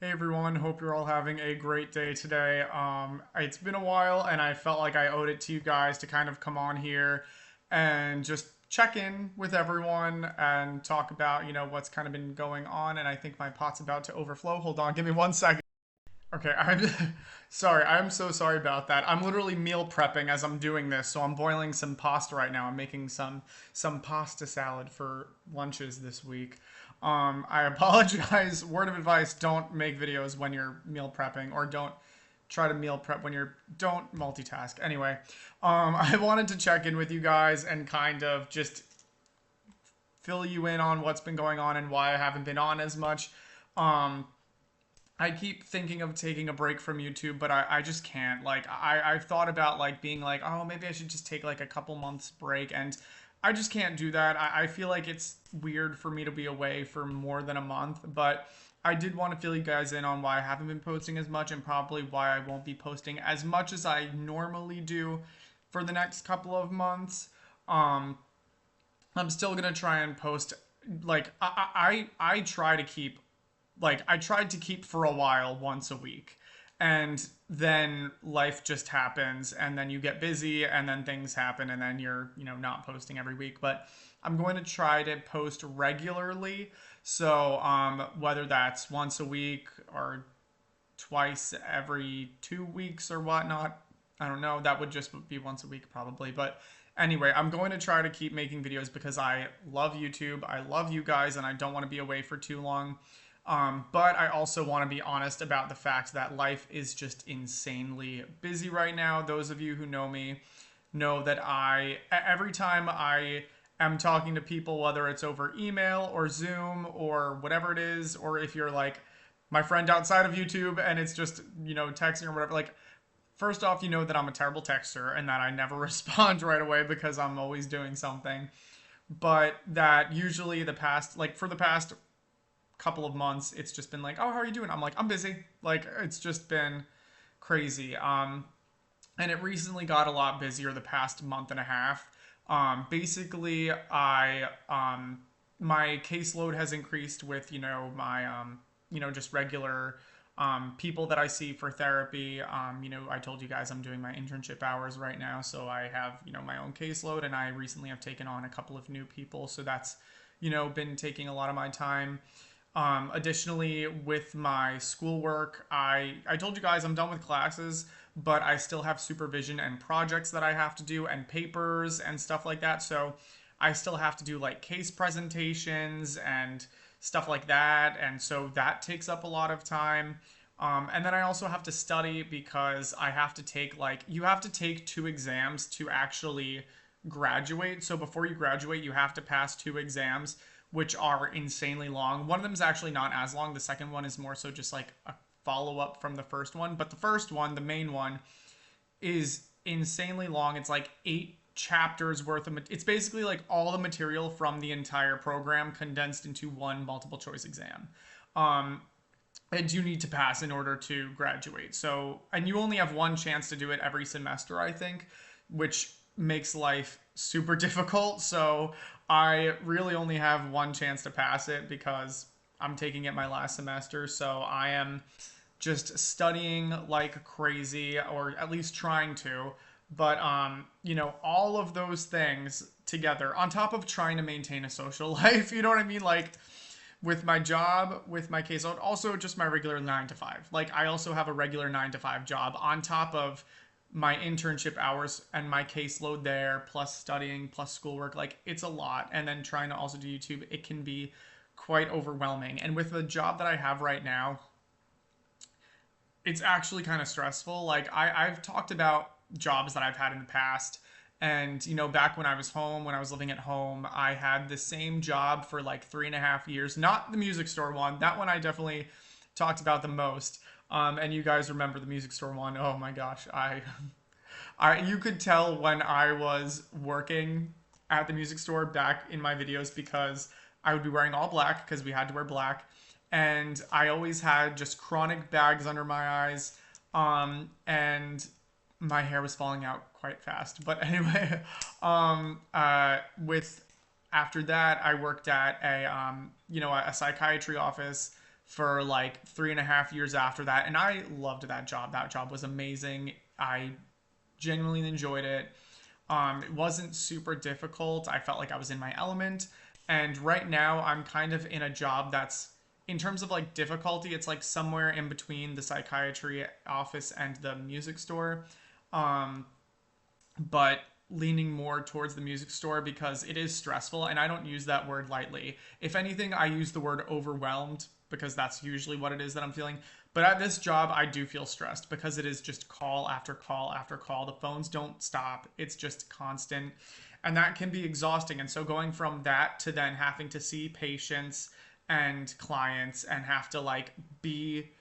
Hey everyone, hope you're all having a great day today. It's been a while and I felt like I owed it to you guys to kind of come on here and just check in with everyone and talk about, what's kind of been going on. And I think my pot's about to overflow. Hold on, give me 1 second. Okay, I'm sorry. I'm so sorry about that. I'm literally meal prepping as I'm doing this. So I'm boiling some pasta right now. I'm making some pasta salad for lunches this week. I apologize. Word of advice, don't make videos when you're meal prepping or don't try to meal prep when you're don't multitask. Anyway, I wanted to check in with you guys and kind of just fill you in on what's been going on and why I haven't been on as much. Um, I keep thinking of taking a break from YouTube, but I just can't. Like I've thought about like being like, oh, maybe I should just take like a couple months break, and I just can't do that. I feel like it's weird for me to be away for more than a month, but I did want to fill you guys in on why I haven't been posting as much and probably why I won't be posting as much as I normally do for the next couple of months. Um, I'm still gonna try and post like I try to keep like I tried to keep for a while once a week. And then life just happens and then you get busy and then things happen and then you're, not posting every week, but I'm going to try to post regularly. So, whether that's once a week or twice every 2 weeks or whatnot. I don't know. That would just be once a week probably. But anyway, I'm going to try to keep making videos because I love YouTube. I love you guys and I don't want to be away for too long. But I also want to be honest about the fact that life is just insanely busy right now. Those of you who know me know that every time I am talking to people, whether it's over email or Zoom or whatever it is, or if you're like my friend outside of YouTube and it's just, texting or whatever, like, first off, you know that I'm a terrible texter and that I never respond right away because I'm always doing something. But that usually for the past couple of months, it's just been like, oh, how are you doing? I'm like, I'm busy. Like, it's just been crazy. And it recently got a lot busier the past month and a half. Basically, my caseload has increased with, my, just regular people that I see for therapy. I told you guys I'm doing my internship hours right now, so I have, my own caseload, and I recently have taken on a couple of new people, so that's, been taking a lot of my time. Additionally, with my schoolwork, I told you guys I'm done with classes, but I still have supervision and projects that I have to do and papers and stuff like that. So I still have to do like case presentations and stuff like that. And so that takes up a lot of time. And then I also have to study because I have to take you have to take 2 exams to actually graduate. So before you graduate, you have to pass 2 exams, which are insanely long. One of them is actually not as long. The second one is more so just like a follow up from the first one. But the first one, the main one, is insanely long. It's like 8 chapters worth of. It's basically like all the material from the entire program condensed into one multiple choice exam. Um, and you need to pass in order to graduate. So, and you only have one chance to do it every semester, I think, which makes life super difficult. So, I really only have one chance to pass it because I'm taking it my last semester. So, I am just studying like crazy, or at least trying to. But all of those things together, on top of trying to maintain a social life, you know what I mean? Like with my job, with my caseload, also just my regular 9 to 5. Like I also have a regular 9 to 5 job on top of my internship hours and my caseload there, plus studying, plus schoolwork. Like it's a lot. And then trying to also do YouTube, it can be quite overwhelming. And with the job that I have right now, it's actually kind of stressful. Like I've talked about jobs that I've had in the past. And, back when I was home, when I was living at home, I had the same job for like 3.5 years. Not the music store one. That one I definitely talked about the most. And you guys remember the music store one. Oh my gosh. You could tell when I was working at the music store back in my videos because I would be wearing all black because we had to wear black. And I always had just chronic bags under my eyes. And my hair was falling out quite fast. But anyway, with after that, I worked at a psychiatry office for like 3.5 years after that. And I loved that job. That job was amazing. I genuinely enjoyed it. It wasn't super difficult. I felt like I was in my element. And right now, I'm kind of in a job that's, in terms of like difficulty, it's like somewhere in between the psychiatry office and the music store. Um, but leaning more towards the music store because it is stressful, and I don't use that word lightly. If anything, I use the word overwhelmed because that's usually what it is that I'm feeling. But at this job, I do feel stressed because it is just call after call after call. The phones don't stop. It's just constant. And that can be exhausting. And so going from that to then having to see patients and clients and have to like be,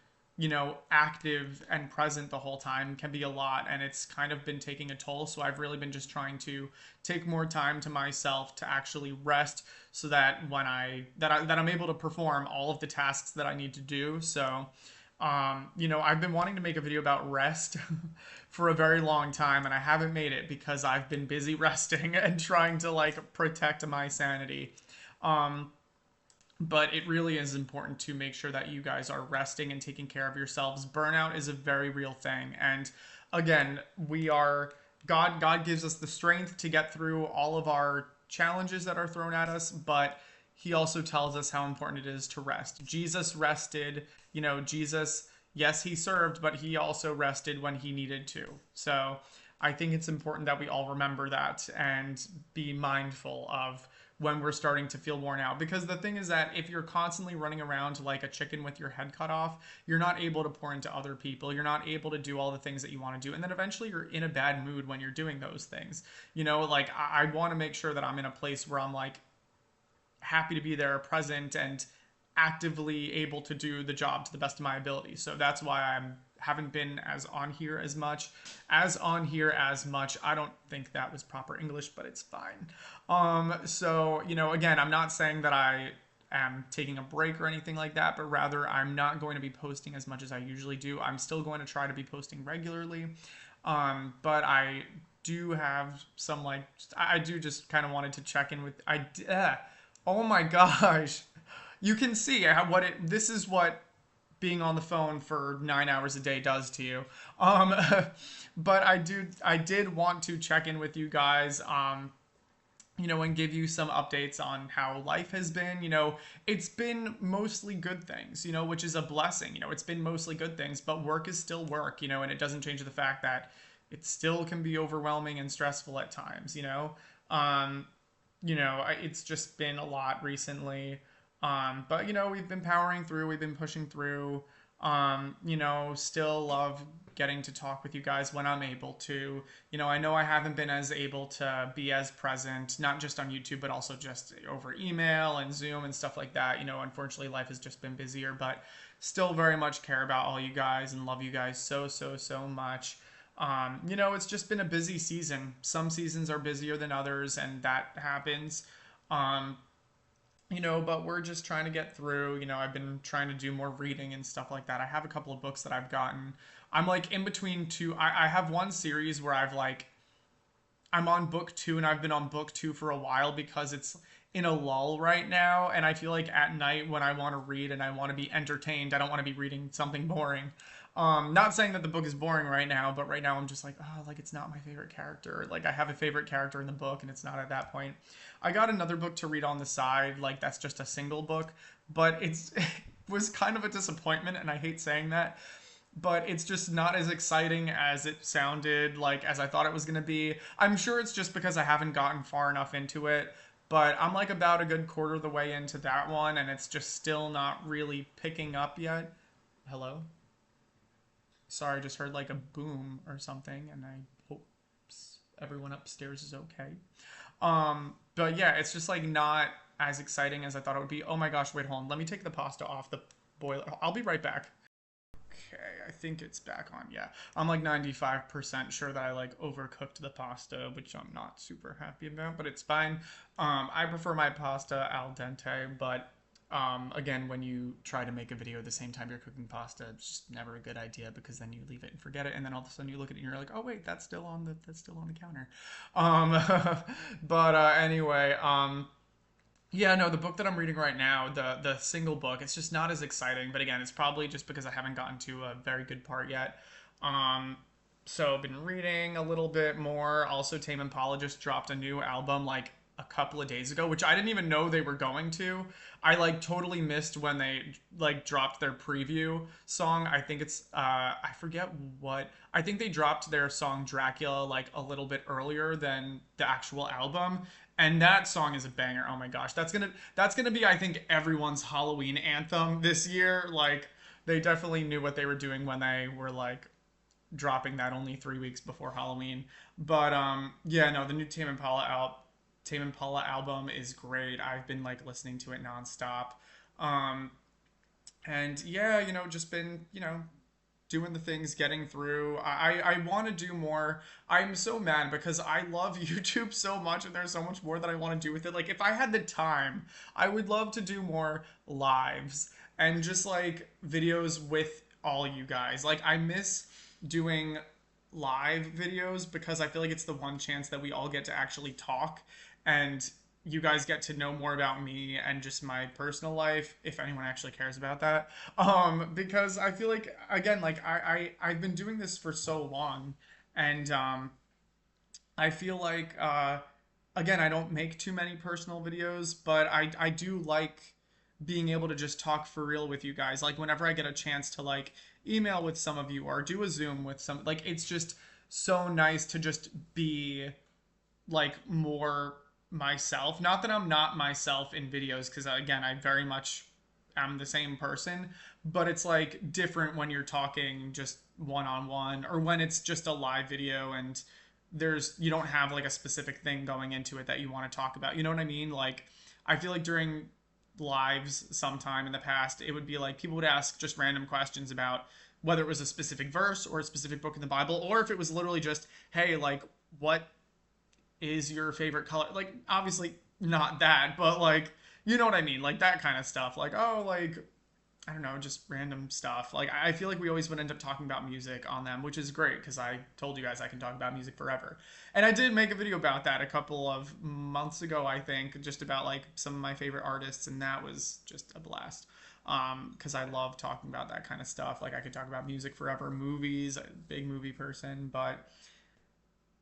active and present the whole time can be a lot, and it's kind of been taking a toll. So I've really been just trying to take more time to myself to actually rest, so that when I'm able to perform all of the tasks that I need to do. So I've been wanting to make a video about rest for a very long time, and I haven't made it because I've been busy resting and trying to like protect my sanity. But it really is important to make sure that you guys are resting and taking care of yourselves. Burnout is a very real thing. And again, God gives us the strength to get through all of our challenges that are thrown at us, but he also tells us how important it is to rest. Jesus rested, Jesus, yes, he served, but he also rested when he needed to. So I think it's important that we all remember that and be mindful of when we're starting to feel worn out. Because the thing is that if you're constantly running around like a chicken with your head cut off, you're not able to pour into other people. You're not able to do all the things that you want to do. And then eventually you're in a bad mood when you're doing those things. Like I want to make sure that I'm in a place where I'm like happy to be there, present, and actively able to do the job to the best of my ability. So that's why I'm haven't been as on here as much. I don't think that was proper English, but it's fine. So again, I'm not saying that I am taking a break or anything like that, but rather I'm not going to be posting as much as I usually do. I'm still going to try to be posting regularly. But I do have some I do just kind of wanted to check in with oh my gosh. You can see this is what being on the phone for 9 hours a day does to you. But I did want to check in with you guys, and give you some updates on how life has been. It's been mostly good things, which is a blessing. It's been mostly good things, but work is still work, and it doesn't change the fact that it still can be overwhelming and stressful at times, it's just been a lot recently. But we've been powering through, we've been pushing through. Still love getting to talk with you guys when I'm able to. I know I haven't been as able to be as present, not just on YouTube, but also just over email and Zoom and stuff like that. Unfortunately, life has just been busier, but still very much care about all you guys and love you guys so, so, so much. It's just been a busy season. Some seasons are busier than others, and that happens. But we're just trying to get through. I've been trying to do more reading and stuff like that. I have a couple of books that I've gotten. I'm like in between two. I have one series where I'm on book 2, and I've been on book 2 for a while because it's in a lull right now. And I feel like at night when I want to read and I want to be entertained, I don't want to be reading something boring. Not saying that the book is boring right now, but right now I'm just like, oh, like it's not my favorite character. Like I have a favorite character in the book, and it's not at that point. I got another book to read on the side, like that's just a single book, but it was kind of a disappointment, and I hate saying that, but it's just not as exciting as it sounded like as I thought it was going to be. I'm sure it's just because I haven't gotten far enough into it, but I'm like about a good quarter of the way into that one, and it's just still not really picking up yet. Hello? Sorry, I just heard like a boom or something, and I hope everyone upstairs is okay. But yeah, it's just like not as exciting as I thought it would be. Oh my gosh, wait, hold on. Let me take the pasta off the boiler. I'll be right back. Okay, I think it's back on. Yeah, I'm like 95% sure that I like overcooked the pasta, which I'm not super happy about, but it's fine. I prefer my pasta al dente, but again, when you try to make a video at the same time you're cooking pasta, it's just never a good idea, because then you leave it and forget it, and then all of a sudden you look at it and you're like, oh wait, that's still on the counter. But anyway, Yeah, no, the book that I'm reading right now, the single book, it's just not as exciting. But again, it's probably just because I haven't gotten to a very good part yet. Um, so I've been reading a little bit more. Also, Tame Impala just dropped a new album like a couple of days ago, which I didn't even know they were going to. I like totally missed when they like dropped their preview song. I think it's I forget what. I think they dropped their song Dracula like a little bit earlier than the actual album. And that song is a banger. Oh my gosh. That's gonna be I think everyone's Halloween anthem this year. Like they definitely knew what they were doing when they were like dropping that only 3 weeks before Halloween. But yeah, no, the new Tame Impala album is great. I've been like listening to it nonstop. Um, and yeah, just been, doing the things, getting through. I want to do more. I'm so mad because I love YouTube so much and there's so much more that I want to do with it. Like if I had the time, I would love to do more lives and just like videos with all you guys. Like I miss doing live videos because I feel like it's the one chance that we all get to actually talk and you guys get to know more about me and just my personal life if anyone actually cares about that. Because I feel like again like I've been doing this for so long and I feel like again I don't make too many personal videos, but I do like being able to just talk for real with you guys. Like whenever I get a chance to like email with some of you or do a Zoom with some, like it's just so nice to just be like more myself. Not that I'm not myself in videos, because again, I very much am the same person, but it's like different when you're talking just one on one or when it's just a live video and you don't have like a specific thing going into it that you want to talk about. You know what I mean? Like I feel like during lives sometime in the past, it would be like people would ask just random questions about whether it was a specific verse or a specific book in the Bible, or if it was literally just, hey, like, what is your favorite color? Like, obviously not that, but like, you know what I mean? Like that kind of stuff. Like, oh, like, I don't know, just random stuff. Like, I feel like we always would end up talking about music on them, which is great because I told you guys I can talk about music forever. And I did make a video about that a couple of months ago, I think, just about like some of my favorite artists, and that was just a blast. Because I love talking about that kind of stuff. Like, I could talk about music forever, movies, a big movie person, but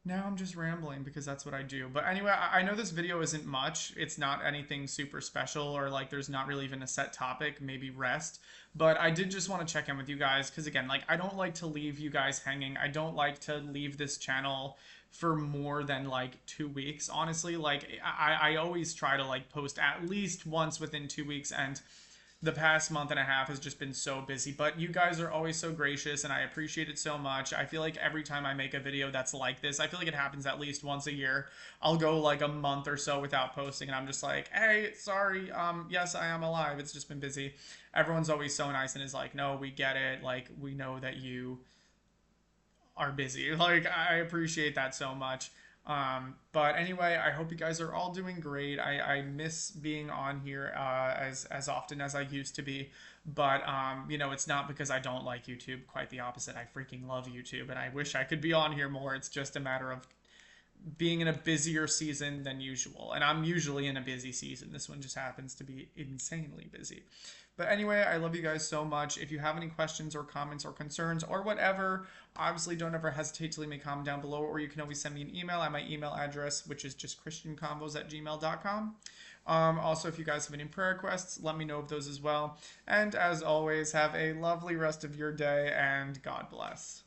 now I'm just rambling because that's what I do. But anyway, I know this video isn't much. It's not anything super special or like there's not really even a set topic, maybe rest. But I did just want to check in with you guys because again, like I don't like to leave you guys hanging. I don't like to leave this channel for more than like 2 weeks. Honestly, like I always try to like post at least once within 2 weeks, and the past month and a half has just been so busy, but you guys are always so gracious and I appreciate it so much. I feel like every time I make a video that's like this, I feel like it happens at least once a year. I'll go like a month or so without posting and I'm just like, hey, sorry, yes, I am alive. It's just been busy. Everyone's always so nice and is like, no, we get it. Like, we know that you are busy. Like, I appreciate that so much. But anyway, I hope you guys are all doing great. I miss being on here as often as I used to be. But it's not because I don't like YouTube. Quite the opposite. I freaking love YouTube, and I wish I could be on here more. It's just a matter of being in a busier season than usual. And I'm usually in a busy season. This one just happens to be insanely busy. But anyway, I love you guys so much. If you have any questions or comments or concerns or whatever, obviously don't ever hesitate to leave me a comment down below, or you can always send me an email at my email address, which is just christianconvos@gmail.com. Also, if you guys have any prayer requests, let me know of those as well. And as always, have a lovely rest of your day and God bless.